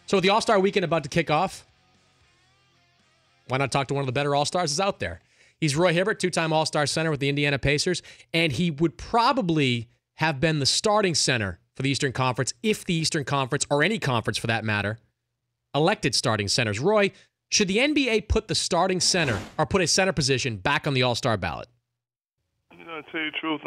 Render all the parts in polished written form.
So with the All-Star Weekend about to kick off, why not talk to one of the better All-Stars that's out there? He's Roy Hibbert, two-time All-Star center with the Indiana Pacers, and he would probably have been the starting center for the Eastern Conference if the Eastern Conference, or any conference for that matter, elected starting centers. Roy, should the NBA put the starting center or put a center position back on the All-Star ballot? To tell you the truth,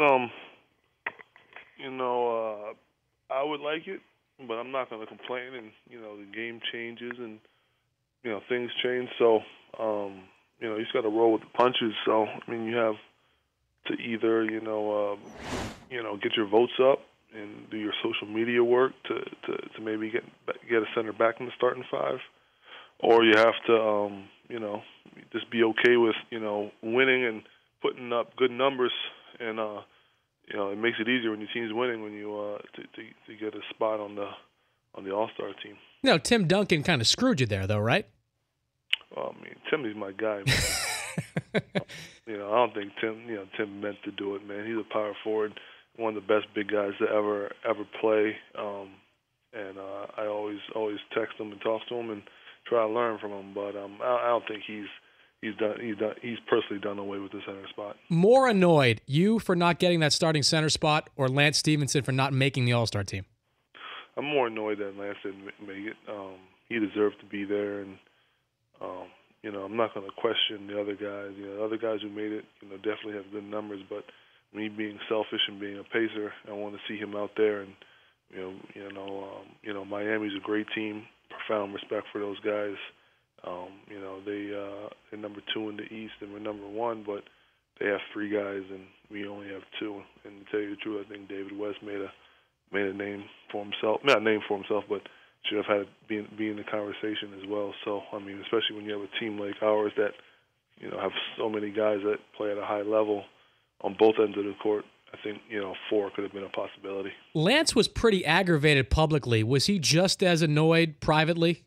I would like it, but I'm not going to complain. And the game changes and things change, so you just got to roll with the punches. So you have to either get your votes up and do your social media work to maybe get a center back in the starting five, or you have to just be okay with winning and putting up good numbers, and it makes it easier when your team's winning when you to get a spot on the All-Star team. Tim Duncan kind of screwed you there, though, right? Timmy's my guy, man. I don't think Tim meant to do it, man. He's a power forward, one of the best big guys to ever play, and I always text him and talk to him and try to learn from him. But I don't think he's personally done away with the center spot. More annoyed, you for not getting that starting center spot, or Lance Stephenson for not making the All-Star team? I'm more annoyed that Lance didn't make it. He deserved to be there, and I'm not going to question the other guys. The other guys who made it, definitely have good numbers. But me being selfish and being a Pacer, I want to see him out there. And Miami's a great team. Profound respect for those guys. They're number 2 in the East, and we're number 1. But they have 3 guys, and we only have 2. And to tell you the truth, I think David West made a name for himself. Not a name for himself, but should have had it be in the conversation as well. So, especially when you have a team like ours that, have so many guys that play at a high level on both ends of the court, I think, 4 could have been a possibility. Lance was pretty aggravated publicly. Was he just as annoyed privately?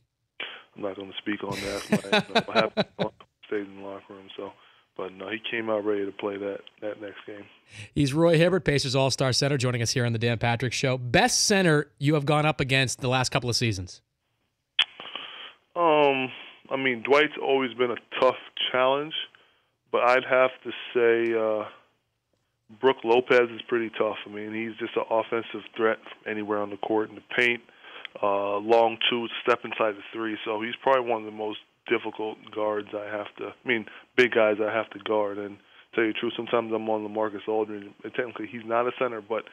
I'm not going to speak on that. What happened stayed in the locker room, so. But no, he came out ready to play that next game. He's Roy Hibbert, Pacers All-Star center, joining us here on the Dan Patrick Show. Best center you have gone up against the last couple of seasons? Dwight's always been a tough challenge, but I'd have to say Brook Lopez is pretty tough. He's just an offensive threat anywhere on the court in the paint. Long 2, step inside the 3, so he's probably one of the most difficult guards big guys I have to guard. And to tell you the truth, sometimes I'm on LaMarcus Aldridge. Technically, he's not a center, but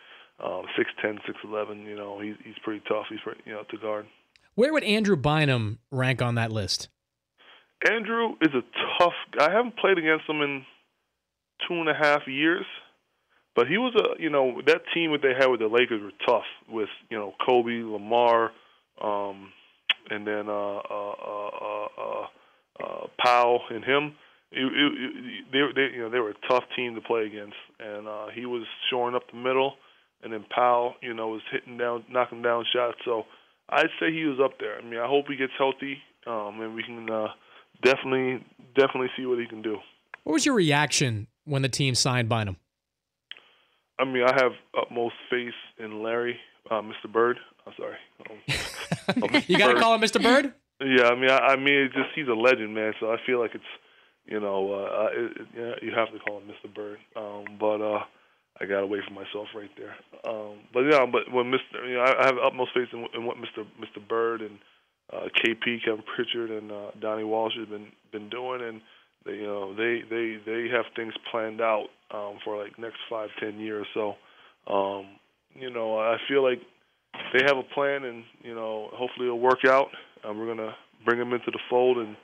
6'10", 6'11", he's pretty tough. He's pretty, to guard. Where would Andrew Bynum rank on that list? Andrew is a tough guy. I haven't played against him in 2.5 years, but he was that team that they had with the Lakers were tough with, Kobe, Lamar, and then Powell and him. They were a tough team to play against, and he was shoring up the middle, and then Powell, was knocking down shots. So I'd say he was up there. I hope he gets healthy, and we can definitely see what he can do. What was your reaction when the team signed Bynum? I have utmost faith in Larry, Mr. Bird. I'm sorry. You got to call him Mr. Bird? Yeah, it's just he's a legend, man. So I feel like it's, you have to call him Mr. Bird. But I got away from myself right there. But when I have utmost faith in what Mr. Bird and KP, Kevin Pritchard, and Donnie Walsh have been doing, and they have things planned out for like next 5-10 years. So I feel like they have a plan, and hopefully it'll work out. We're gonna bring them into the fold and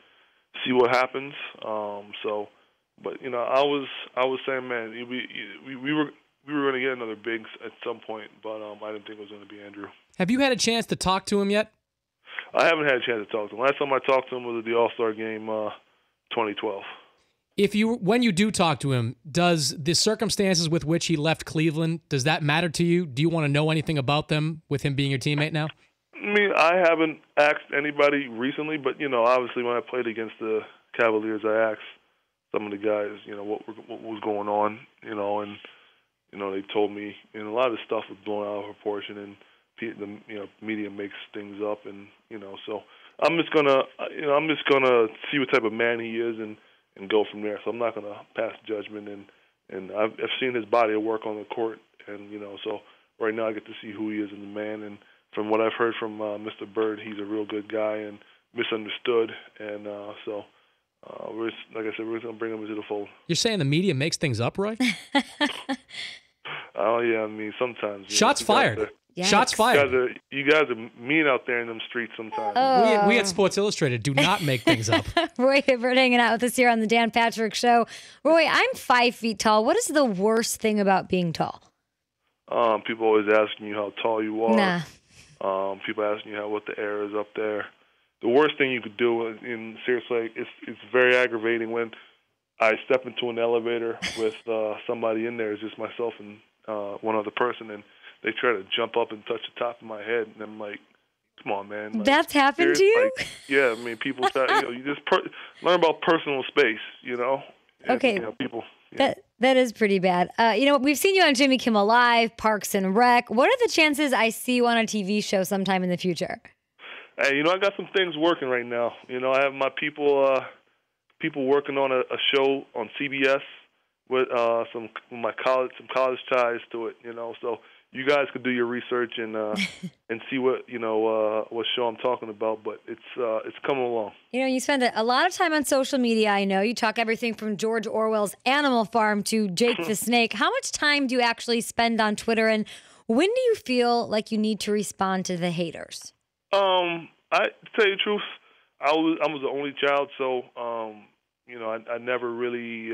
see what happens. But I was saying, man, we were gonna get another big at some point, but I didn't think it was gonna be Andrew. Have you had a chance to talk to him yet? I haven't had a chance to talk to him. Last time I talked to him was at the All-Star game, 2012. When you do talk to him, does the circumstances with which he left Cleveland, does that matter to you? Do you want to know anything about them with him being your teammate now? I haven't asked anybody recently, but, obviously when I played against the Cavaliers, I asked some of the guys, what was going on, and, they told me, and a lot of the stuff was blown out of proportion, and media makes things up, and so I'm just gonna see what type of man he is and go from there. So I'm not gonna pass judgment, and I've seen his body of work on the court, and so right now I get to see who he is as a man, and from what I've heard from Mr. Bird, he's a real good guy and misunderstood, and so like I said, we're just gonna bring him into the fold. You're saying the media makes things up, Roy? Oh yeah, I mean sometimes. Shots fired. Shots fired. You guys are mean out there in them streets sometimes. We at Sports Illustrated do not make things up. Roy Hibbert hanging out with us here on the Dan Patrick Show. Roy, I'm 5 feet tall. What is the worst thing about being tall? People always asking you how tall you are. Nah. People asking you what the air is up there. The worst thing you could do, and seriously, it's very aggravating when I step into an elevator with somebody in there. It's just myself and one other person, and they try to jump up and touch the top of my head, and I'm like, "Come on, man!" Like, that's happened to you? Like, yeah, I mean, people try. You just learn about personal space. Okay. And, people. That is pretty bad. We've seen you on Jimmy Kimmel Live, Parks and Rec. What are the chances I see you on a TV show sometime in the future? Hey, I got some things working right now. I have my people working on a show on CBS with some college ties to it. So you guys could do your research and see what show I'm talking about. But it's coming along. You spend a lot of time on social media. I know you talk everything from George Orwell's Animal Farm to Jake the Snake. How much time do you actually spend on Twitter, and when do you feel like you need to respond to the haters? I to tell you the truth, I was the only child, so I never really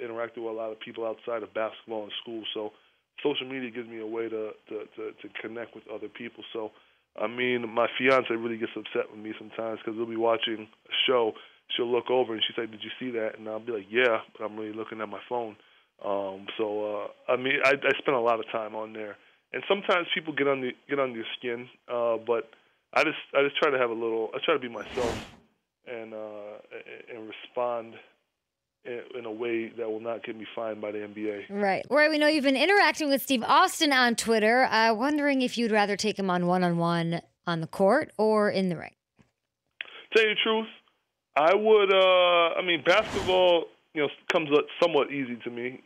interacted with a lot of people outside of basketball and school. So social media gives me a way to connect with other people. So I mean, my fiance really gets upset with me sometimes because we'll be watching a show. She'll look over and she's like, "Did you see that?" And I'll be like, "Yeah," but I'm really looking at my phone. I mean, I spend a lot of time on there, and sometimes people get on your skin, but I just try to I try to be myself and respond in a way that will not get me fined by the NBA. Right. Roy, we know you've been interacting with Steve Austin on Twitter. Wondering if you'd rather take him on one-on-one on the court or in the ring. Tell you the truth, I would. I mean, basketball, comes somewhat easy to me.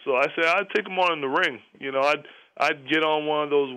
So I say I'd take him on in the ring. I'd get on one of those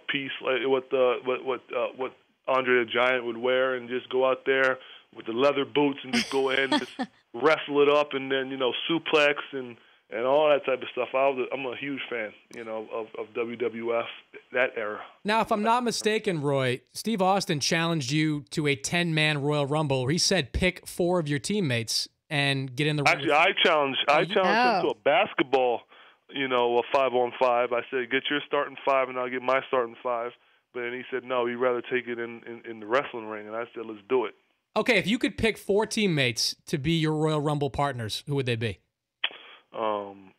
piece like what Andre the Giant would wear, and just go out there with the leather boots and just go in and just wrestle it up, and then suplex and all that type of stuff. I'm a huge fan, of WWF, that era. Now, if I'm not mistaken, Roy, Steve Austin challenged you to a 10-man Royal Rumble where he said pick 4 of your teammates and get in the ring. Actually, I challenged him to a basketball, a 5-on-5. I said, get your starting 5 and I'll get my starting 5. But then he said, no, he'd rather take it in the wrestling ring. And I said, let's do it. Okay, if you could pick 4 teammates to be your Royal Rumble partners, who would they be?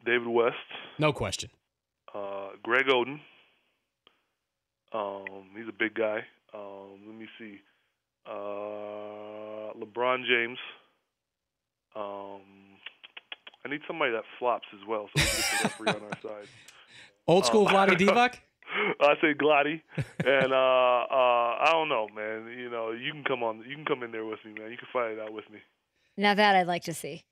David West. No question. Greg Oden. He's a big guy. Let me see. LeBron James. I need somebody that flops as well, so we can get the referee on our side. Old school Vlade Divac? I say Glotty, and I don't know, man. You can come in there with me, man. You can fight it out with me. Now that I'd like to see.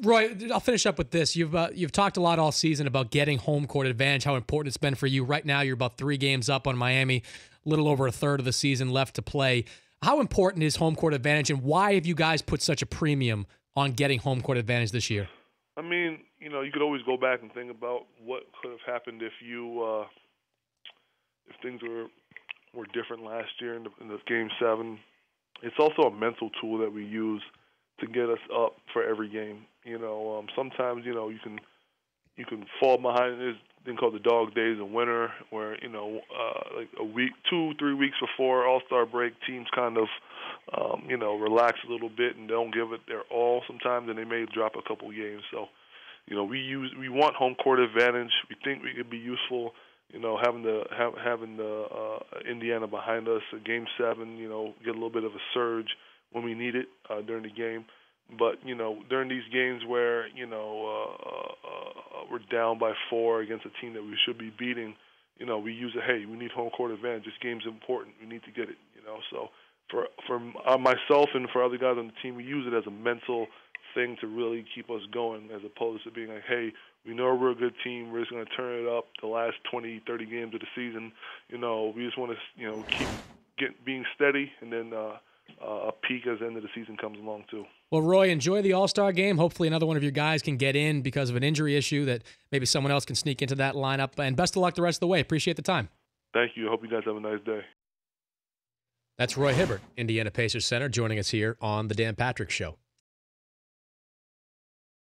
Roy, I'll finish up with this. You've talked a lot all season about getting home court advantage, how important it's been for you. Right now, you're about 3 games up on Miami, a little over a third of the season left to play. How important is home court advantage, and why have you guys put such a premium on getting home court advantage this year? I mean, you could always go back and think about what could have happened if things were different last year in the Game 7. It's also a mental tool that we use to get us up for every game. Sometimes you can fall behind. There's a thing called the dog days in winter, where like a week, 2-3 weeks before All-Star break, teams kind of relax a little bit and don't give it their all sometimes, and they may drop a couple games. So we want home court advantage. We think we could be useful. Having the Indiana behind us, Game 7, get a little bit of a surge when we need it during the game. But during these games where we're we're down by 4 against a team that we should be beating, we use it. Hey, we need home court advantage. This game's important. We need to get it. So for myself and for other guys on the team, we use it as a mental thing to really keep us going, as opposed to being like, hey, we know we're a good team. We're just going to turn it up the last 20, 30 games of the season. We just want to, keep being steady, and then a peak as the end of the season comes along too. Well, Roy, enjoy the All-Star game. Hopefully another one of your guys can get in because of an injury issue that maybe someone else can sneak into that lineup. And best of luck the rest of the way. Appreciate the time. Thank you. I hope you guys have a nice day. That's Roy Hibbert, Indiana Pacers center, joining us here on The Dan Patrick Show.